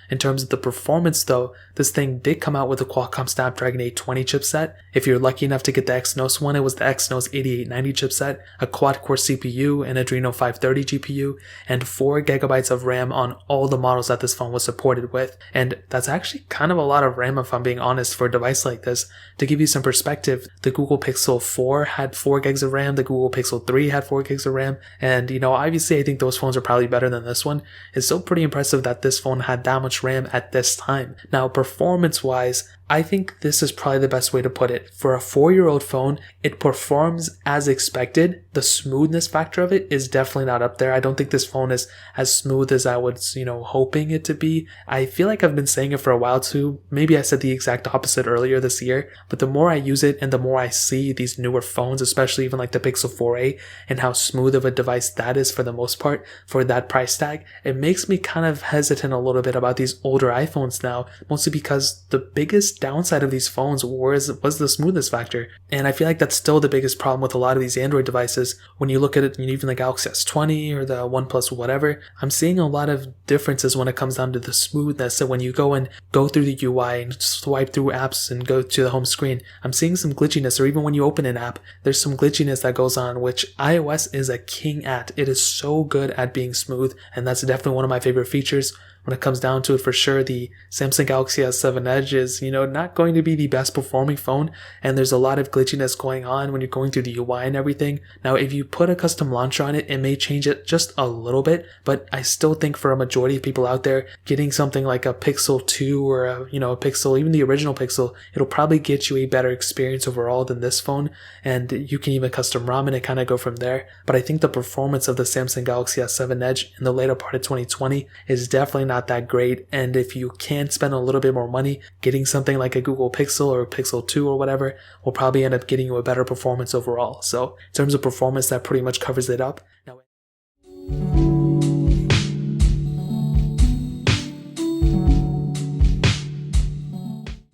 In terms of the performance though, this thing did come out with a Qualcomm Snapdragon 820 chipset. If you're lucky enough to get the Exynos one, it was the Exynos 8890 chipset, a quad-core CPU, an Adreno 530 GPU, and 4 gigabytes of RAM on all the models that this phone was supported with. And that's actually kind of a lot of RAM if I'm being honest for a device like this. To give you some perspective, the Google Pixel 4 had 4 gigs of RAM, the Google Pixel 3 had 4 gigs of RAM, and obviously I think those phones are probably better than this one. It's still pretty impressive that this phone had that much RAM at this time. Now, performance-wise, I think this is probably the best way to put it. For a 4-year-old phone, it performs as expected. The smoothness factor of it is definitely not up there. I don't think this phone is as smooth as I was, hoping it to be. I feel like I've been saying it for a while too. Maybe I said the exact opposite earlier this year, but the more I use it and the more I see these newer phones, especially even like the Pixel 4a and how smooth of a device that is for the most part for that price tag, it makes me kind of hesitant a little bit about these older iPhones now, mostly because the biggest downside of these phones was the smoothness factor. And I feel like that's still the biggest problem with a lot of these Android devices. When you look at it, even the Galaxy S20 or the OnePlus whatever, I'm seeing a lot of differences when it comes down to the smoothness. So when you go through the UI and swipe through apps and go to the home screen, I'm seeing some glitchiness, or even when you open an app, there's some glitchiness that goes on, which iOS is a king at. It is so good at being smooth, and that's definitely one of my favorite features. When it comes down to it, for sure, the Samsung Galaxy S7 Edge is, not going to be the best performing phone, and there's a lot of glitchiness going on when you're going through the UI and everything. Now, if you put a custom launcher on it, it may change it just a little bit, but I still think for a majority of people out there, getting something like a Pixel 2 or a Pixel, even the original Pixel, it'll probably get you a better experience overall than this phone, and you can even custom ROM it and kind of go from there. But I think the performance of the Samsung Galaxy S7 Edge in the later part of 2020 is definitely not that great, and if you can spend a little bit more money, getting something like a Google Pixel or Pixel 2 or whatever will probably end up getting you a better performance overall. So in terms of performance, that pretty much covers it up. Now,